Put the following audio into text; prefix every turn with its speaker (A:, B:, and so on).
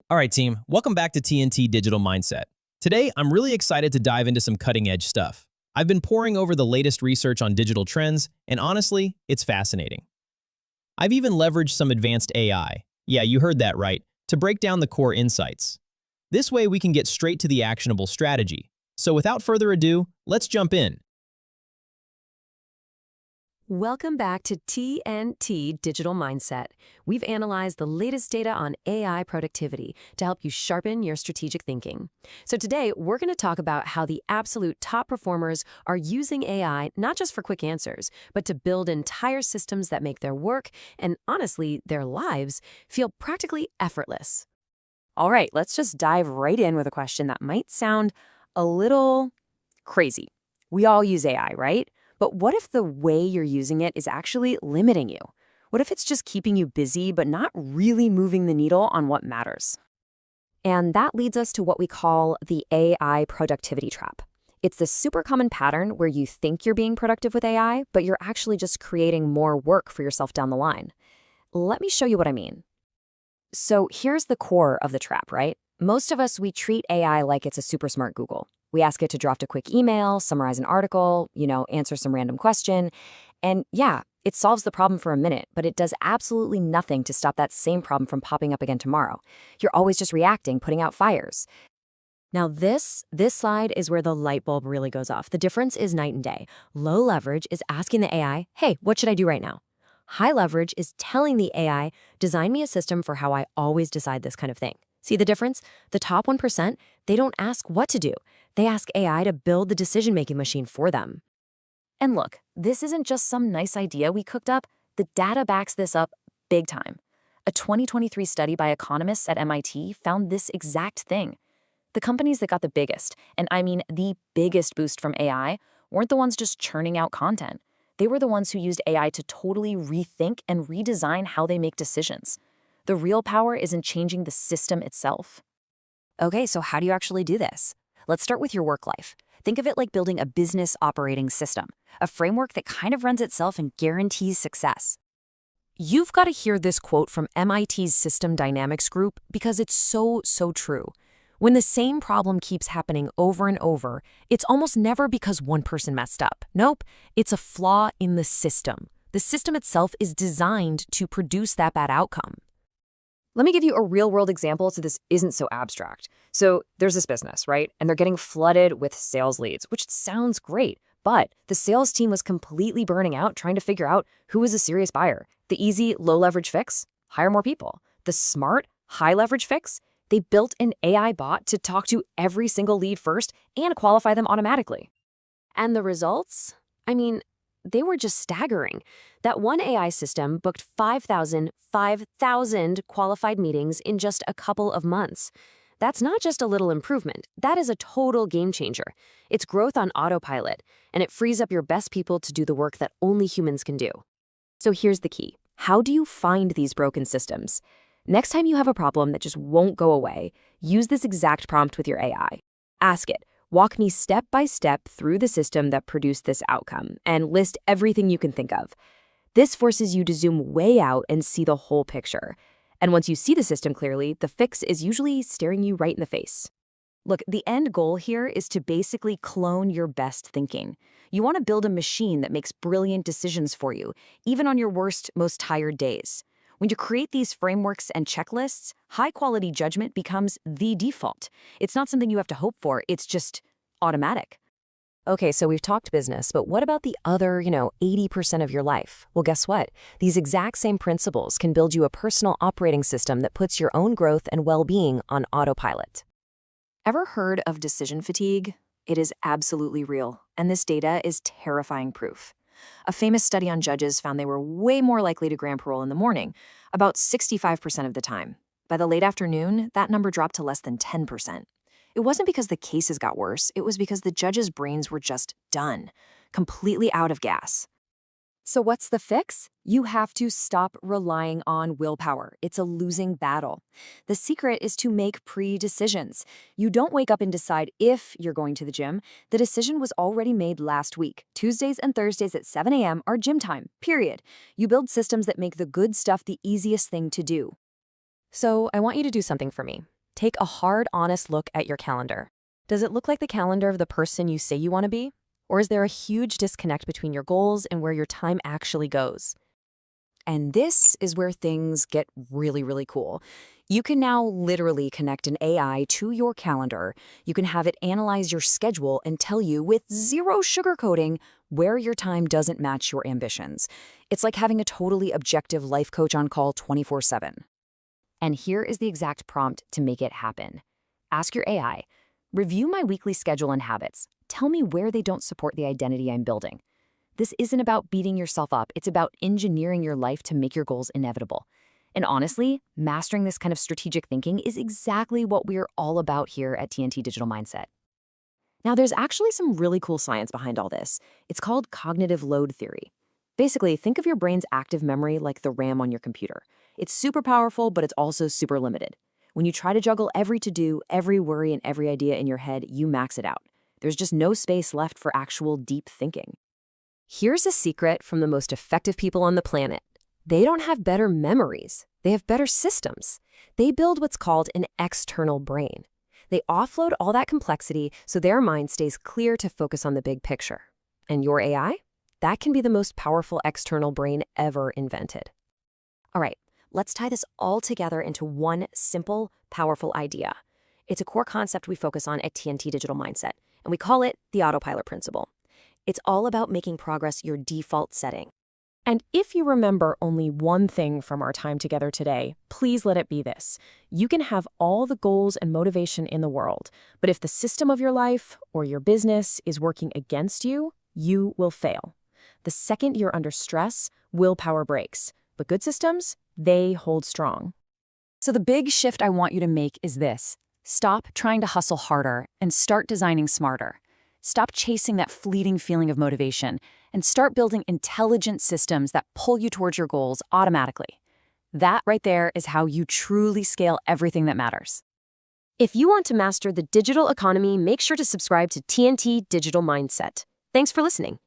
A: All right, team, welcome back to TNT Digital Mindset. Today, I'm really excited to dive into some cutting-edge stuff. I've been poring over the latest research on digital trends, and honestly, it's fascinating. I've even leveraged some advanced AI, yeah, you heard that right, to break down the core insights. This way, we can get straight to the actionable strategy. So without further ado, let's jump in.
B: Welcome back to TNT Digital Mindset. We've analyzed the latest data on AI productivity to help you sharpen your strategic thinking. So today, we're going to talk about how the absolute top performers are using AI not just for quick answers, but to build entire systems that make their work and, honestly, their lives feel practically effortless. All right, let's just dive right in with a question that might sound a little crazy. We all use AI, right? But what if the way you're using it is actually limiting you? What if it's just keeping you busy but not really moving the needle on what matters? And that leads us to what we call the AI productivity trap. It's the super common pattern where you think you're being productive with AI, but you're actually just creating more work for yourself down the line. Let me show you what I mean. So here's the core of the trap, right? Most of us, we treat AI like it's a super smart Google. We ask it to draft a quick email, summarize an article, answer some random question. And yeah, it solves the problem for a minute, but it does absolutely nothing to stop that same problem from popping up again tomorrow. You're always just reacting, putting out fires. Now this slide is where the light bulb really goes off. The difference is night and day. Low leverage is asking the AI, hey, what should I do right now? High leverage is telling the AI, design me a system for how I always decide this kind of thing. See the difference? The top 1%, they don't ask what to do. They ask AI to build the decision-making machine for them. And look, this isn't just some nice idea we cooked up. The data backs this up big time. A 2023 study by economists at MIT found this exact thing. The companies that got the biggest, and I mean the biggest boost from AI, weren't the ones just churning out content. They were the ones who used AI to totally rethink and redesign how they make decisions. The real power is in changing the system itself. Okay, so how do you actually do this? Let's start with your work life. Think of it like building a business operating system, a framework that kind of runs itself and guarantees success. You've got to hear this quote from MIT's System Dynamics group because it's so true. When the same problem keeps happening over and over, it's almost never because one person messed up. Nope, it's a flaw in the system. The system itself is designed to produce that bad outcome. Let me give you a real-world example so this isn't so abstract. So there's this business, right? And they're getting flooded with sales leads, which sounds great, but the sales team was completely burning out trying to figure out who was a serious buyer. The easy, low-leverage fix? Hire more people. The smart, high-leverage fix? They built an AI bot to talk to every single lead first and qualify them automatically. And the results? I mean, they were just staggering. That one AI system booked 5,000 qualified meetings in just a couple of months. That's not just a little improvement. That is a total game changer. It's growth on autopilot, and it frees up your best people to do the work that only humans can do. So here's the key. How do you find these broken systems? Next time you have a problem that just won't go away, use this exact prompt with your AI. Ask it, walk me step by step through the system that produced this outcome, and list everything you can think of. This forces you to zoom way out and see the whole picture. And once you see the system clearly, the fix is usually staring you right in the face. Look, the end goal here is to basically clone your best thinking. You want to build a machine that makes brilliant decisions for you, even on your worst, most tired days. When you create these frameworks and checklists, high-quality judgment becomes the default. It's not something you have to hope for, it's just automatic. Okay, so we've talked business, but what about the other, 80% of your life? Well, guess what? These exact same principles can build you a personal operating system that puts your own growth and well-being on autopilot. Ever heard of decision fatigue? It is absolutely real, and this data is terrifying proof. A famous study on judges found they were way more likely to grant parole in the morning, about 65% of the time. By the late afternoon, that number dropped to less than 10%. It wasn't because the cases got worse, it was because the judges' brains were just done, completely out of gas. So what's the fix? You have to stop relying on willpower. It's a losing battle. The secret is to make pre-decisions. You don't wake up and decide if you're going to the gym. The decision was already made last week. Tuesdays and Thursdays at 7 a.m. are gym time, period. You build systems that make the good stuff the easiest thing to do. So I want you to do something for me. Take a hard, honest look at your calendar. Does it look like the calendar of the person you say you want to be? Or is there a huge disconnect between your goals and where your time actually goes? And this is where things get really, really cool. You can now literally connect an AI to your calendar. You can have it analyze your schedule and tell you with zero sugarcoating where your time doesn't match your ambitions. It's like having a totally objective life coach on call 24/7. And here is the exact prompt to make it happen. Ask your AI, review my weekly schedule and habits. Tell me where they don't support the identity I'm building. This isn't about beating yourself up. It's about engineering your life to make your goals inevitable. And honestly, mastering this kind of strategic thinking is exactly what we're all about here at TNT Digital Mindset. Now, there's actually some really cool science behind all this. It's called cognitive load theory. Basically, think of your brain's active memory like the RAM on your computer. It's super powerful, but it's also super limited. When you try to juggle every to-do, every worry, and every idea in your head, you max it out. There's just no space left for actual deep thinking. Here's a secret from the most effective people on the planet. They don't have better memories. They have better systems. They build what's called an external brain. They offload all that complexity so their mind stays clear to focus on the big picture. And your AI? That can be the most powerful external brain ever invented. All right, let's tie this all together into one simple, powerful idea. It's a core concept we focus on at TNT Digital Mindset, and we call it the autopilot principle. It's all about making progress your default setting.
C: And if you remember only one thing from our time together today, please let it be this. You can have all the goals and motivation in the world, but if the system of your life or your business is working against you, you will fail. The second you're under stress, willpower breaks. But good systems, they hold strong.
B: So the big shift I want you to make is this. Stop trying to hustle harder and start designing smarter. Stop chasing that fleeting feeling of motivation and start building intelligent systems that pull you towards your goals automatically. That right there is how you truly scale everything that matters. If you want to master the digital economy, make sure to subscribe to TNT Digital Mindset. Thanks for listening.